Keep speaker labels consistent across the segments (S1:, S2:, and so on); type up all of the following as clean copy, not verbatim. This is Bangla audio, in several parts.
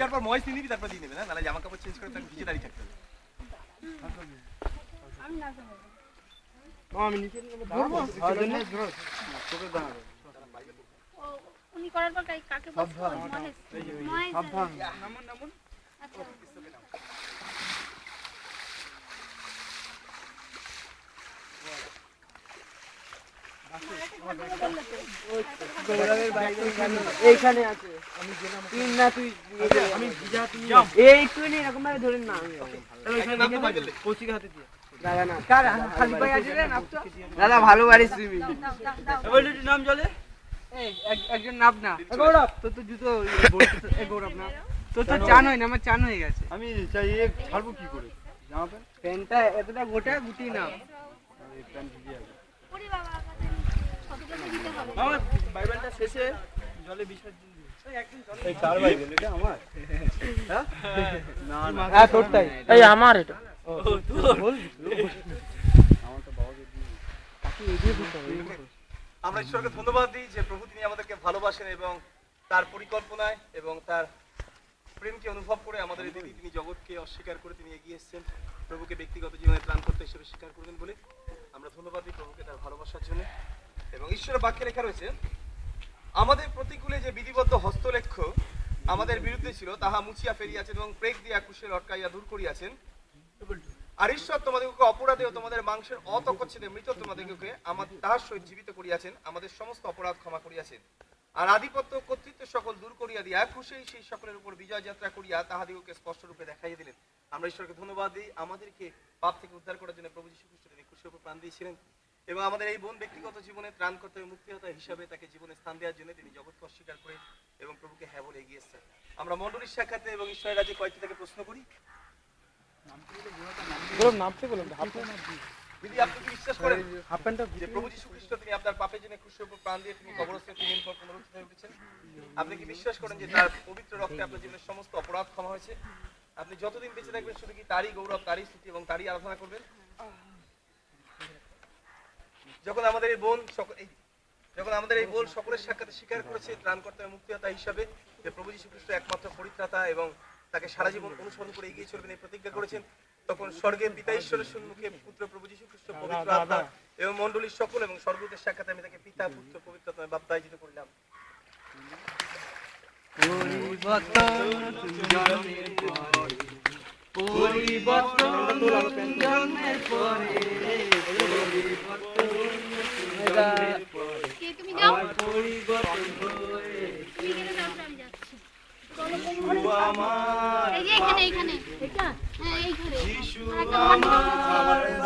S1: যাওয়ার পর মহেশ নিয়ে নিবি, তারপর দিয়ে নেবে না, নাহলে জামা কাপড় চেঞ্জ করে তাকে ভিজে দাঁড়িয়ে থাকতে হবে।
S2: আমি নিচে ধরবো তোকে দাঁড়াবো
S3: উনি করার পর কাকে বলছো? মহেশ। মহেশ
S2: সাবধান নামুন নামুন
S3: আচ্ছা
S4: এইখানে আছে তুই না তুই
S2: আমি ভিজা তুমি
S4: এই তুই নি এরকম ভাবে ধরেন না
S2: কৌশিক হাতে দিয়ে
S4: দাদা না কার খালি ভাই আছে রে নাপতো দাদা ভালো বাড়ি সুইমিং
S2: বলি নাম জলে
S4: এই একজন নাপ না গৌরব তোর তো জুতো গৌরব না তোর তো চান হয় না আমার চান হয়ে গেছে
S2: আমি চাই এক ছাড়বো কি করে জামা প্যান্ট
S4: প্যান্টটা এতটা গোটা গুটি না
S2: এই প্যান্ট ভিজে আছে
S3: ওরে বাবা কতটা দিতে হবে?
S2: আমার বাইবেলটা শেষে জলে বিসর্জন দিই এই কার বাইবেল এটা আমার হ্যাঁ না না
S4: হ্যাঁ তোরটাই এই আমার এটা
S2: ও তুই বল আমার তো বাবা দিয়ে
S4: তাকে এগিয়ে দিতে হবে
S1: আমরা ঈশ্বরকে ধন্যবাদ দিই যে প্রভু তিনি আমাদেরকে ভালোবাসেন এবং তার পরিকল্পনায় এবং তার প্রেমকে অনুভব করে আমাদের এই দিদি তিনি জগৎকে অস্বীকার করে তিনি এগিয়ে এসেছেন প্রভুকে ব্যক্তিগত জীবনে ত্রাণকর্তা হিসেবে স্বীকার করবেন বলে আমরা ধন্যবাদ দিই প্রভুকে তার ভালোবাসার জন্য। এবং ঈশ্বরের বাক্যে লেখা রয়েছে, আমাদের প্রতিকূলে যে বিধিবদ্ধ হস্তলেখ্য আমাদের বিরুদ্ধে ছিল তাহা মুছিয়া ফেলিয়াছেন এবং প্রেগ দিয়া কুশে লটকাইয়া দূর করিয়াছেন। আর ঈশ্বর তোমাদেরকে অপরাধে ও তোমাদের মাংসের অতকচ্ছেদে মৃত তোমাদেরকে আমাদের তাহার সহিত জীবিত করিয়াছেন, আমাদের সমস্ত অপরাধ ক্ষমা করিয়াছেন। আর আধিপত্য কর্তৃত্ব সকল দূর করিয়া দিয়া খুশি সেই সকলের উপর বিজয় যাত্রা করিয়া তাহাদিগকে স্পষ্ট রূপে দেখাইয়া দিলেন। আমরা ঈশ্বরকে ধন্যবাদ দিই, আমাদেরকে পাপ থেকে উদ্ধার করার জন্য প্রভু যীশু খ্রিস্ট তিনি ক্রুশের উপর প্রাণ দিয়েছিলেন এবং আমাদের এই বোন ব্যক্তিগত জীবনে ত্রাণকর্তা এবং মুক্তিদাতা হিসাবে তাকে জীবনে স্থান দেওয়ার জন্য তিনি জগৎকে অস্বীকার করে এবং প্রভুকে হ্যাঁ বলে এগিয়ে এসেছেন। আমরা মণ্ডলীর সাক্ষাতে এবং ঈশ্বরের রাজ্যে কয়েকটি থেকে প্রশ্ন করি। দিদি আপনি কি বিশ্বাস করেন যে প্রভু যীশু খ্রিস্ট তিনি আপনার পাপের জন্য ক্রুশের উপর প্রাণ দিয়ে তিনি কবরস্থ 3 দিন পর পুনরুত্থিত হয়ে উঠেছেন? আপনি কি বিশ্বাস করেন যে তার পবিত্র রক্তে আপনার জীবনের সমস্ত অপরাধ ক্ষমা হয়েছে? আপনি যতদিন বেঁচে থাকবেন শুধু কি তারই গৌরব, তারই স্তুতি এবং তারই আরাধনা করবেন? যখন আমাদের এই বোন সকলের সাক্ষাতে স্বীকার করেছে ত্রাণকর্তা এবং মুক্তিদাতা হিসাবে যে প্রভু যীশু খ্রিস্ট একমাত্র পরিত্রাতা এবং তাকে সারা জীবন অনুসরণ করে এগিয়ে চলবেন এই প্রতিজ্ঞা করেছেন, তখন স্বর্গের পিতা ঈশ্বরের সম্মুখে পুত্র প্রভু যীশু খ্রিস্ট পবিত্র আত্মা এবং মণ্ডলীর সকল এবং স্বর্গদূতের সাক্ষাতে আমি তাকে পিতা পুত্র পবিত্র আত্মায় বাপ্তায়িত করলাম।
S3: কে তুমি যাও? তুমি গেলে যাও, আমি যাচ্ছি। চলো কোন ঘরে? এই যে এইখানে এটা হ্যাঁ এইখানে আরেকটা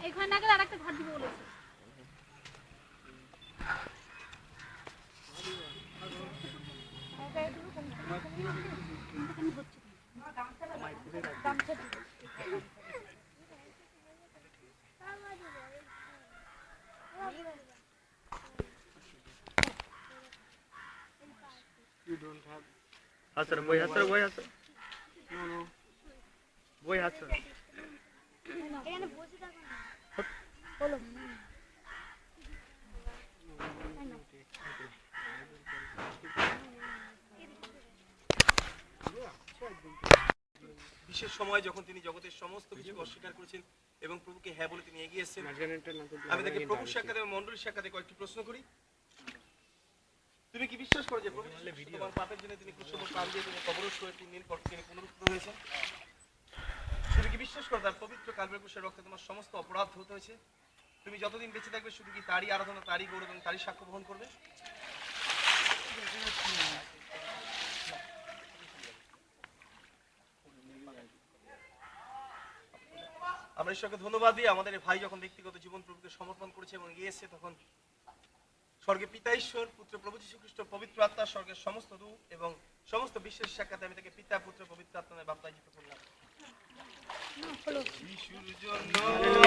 S3: এখানে না গেলে আরেকটা ঘর দিবে বলেছে।
S2: হাসর বই হাসর বই হাসর বই হাসর
S3: এখানে বসে থাকো না বলো
S1: বিশেষ সময় যখন তিনি জগতের সমস্ত কিছুকে অস্বীকার করেছেন এবং প্রভুকে হ্যাঁ বলে তিনি এগিয়ে এসেছেন, আমি তাকে প্রভুর সাক্ষাতে এবং মণ্ডলীর সাক্ষাতে কয়েকটি প্রশ্ন করি। তুমি কি বিশ্বাস করো যে প্রভু যীশু খ্রিস্ট তোমার পাপের জন্য তিনি ক্রুশের উপর প্রাণ দিয়ে তিনি কবরস্থ হয়ে 3 দিন পর তিনি পুনরুত্থিত হয়েছেন? তুমি কি বিশ্বাস করো তার পবিত্র কালভারি ক্রুশের রক্তে তোমার সমস্ত অপরাধ ধৌত হয়েছে? তুমি যতদিন বেঁচে থাকবে শুধু কি তারই আরাধনা, তারই গৌরব এবং তারই সাক্ষ্য বহন করবে? আমরা ঈশ্বরকে ধন্যবাদ দিই, আমাদের ভাই যখন ব্যক্তিগত জীবন প্রভুকে সমর্পণ করেছে এবং এগিয়ে এসেছে, তখন স্বর্গের পিতা ঈশ্বর, পুত্র প্রভু যীশু খ্রিস্ট, পবিত্র আত্মা, স্বর্গের সমস্ত দূত এবং সমস্ত বিশ্বের সাক্ষাতে আমি তাকে পিতা পুত্র পবিত্র আত্মায় বাপ্তায়িত করলাম। যিশুর জন্য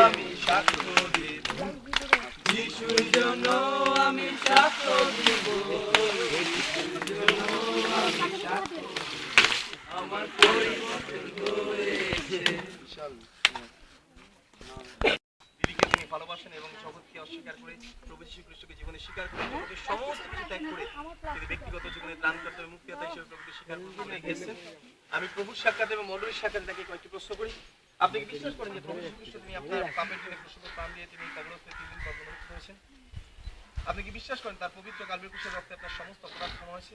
S1: আমি সাক্ষ্য দেব, যিশুর জন্য আমি সাক্ষ্য দেব, যিশুর জন্য আমি সাক্ষ্য দেব, আমার পরিবর্তন হয়েছে। ভালোবাসেন এবং জগৎকে অস্বীকার করে প্রভু যীশু খ্রিস্টকে জীবনে স্বীকার করে জগতের সমস্ত কিছু ত্যাগ করে তিনি ব্যক্তিগত জীবনে ত্রাণকর্তা এবং মুক্তিদাতা হিসেবে প্রভুকে স্বীকার করে জীবনে এগিয়েছেন। আমি প্রভুর সাক্ষাৎ এবং মণ্ডলীর সাক্ষাৎ তাকে কয়েকটি প্রশ্ন করি। আপনি কি বিশ্বাস করেন যে প্রভু যীশু খ্রিস্ট তিনি আপনার পাপের জন্য প্রসব প্রাণ দিয়ে তিনি কবরস্থে 3 দিন পর পুনরুত্থিত হয়েছেন? আপনি কি বিশ্বাস করেন তার পবিত্র কালবের কুশের রক্তে আপনার সমস্ত অপরাধ ক্ষমা হয়েছে?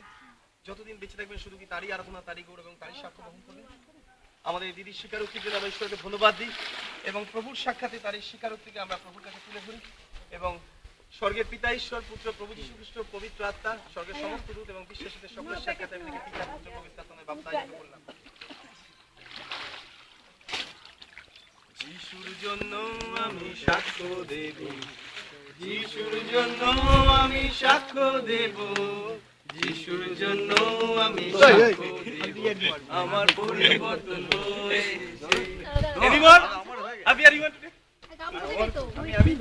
S1: যতদিন বেঁচে থাকবেন শুধু কি তারই আরাধনা, তারই গৌরব এবং তারই সাক্ষ্য বহন করবেন? আমাদের এই দিদির স্বীকারোক্তির জন্য আমরা ঈশ্বরকে ধন্যবাদ দিই এবং প্রভুর সাক্ষাতে তার এই স্বীকারোক্তিকে আমরা প্রভুর কাছে তুলে ধরি এবং স্বর্গের পিতা ঈশ্বর, পুত্র প্রভু যীশু খ্রিস্ট, পবিত্র আত্মা, স্বর্গের সমস্ত দূত এবং বিশ্বাসীদের সকলের সাক্ষাতে আমি তাকে পিতা, পুত্র, পবিত্র আত্মায় বাপ্তায়িত করলাম। যিশুর জন্য আমি সাক্ষ্য দেব, যিশুর জন্য আমি সাক্ষ্য দেব, যিশুর জন্য আমি সাক্ষ্য দেব, আমার পরিবর্তন হয়েছে। Anyone? Have you anyone today?
S3: গামছা দেবে তো?
S1: আমি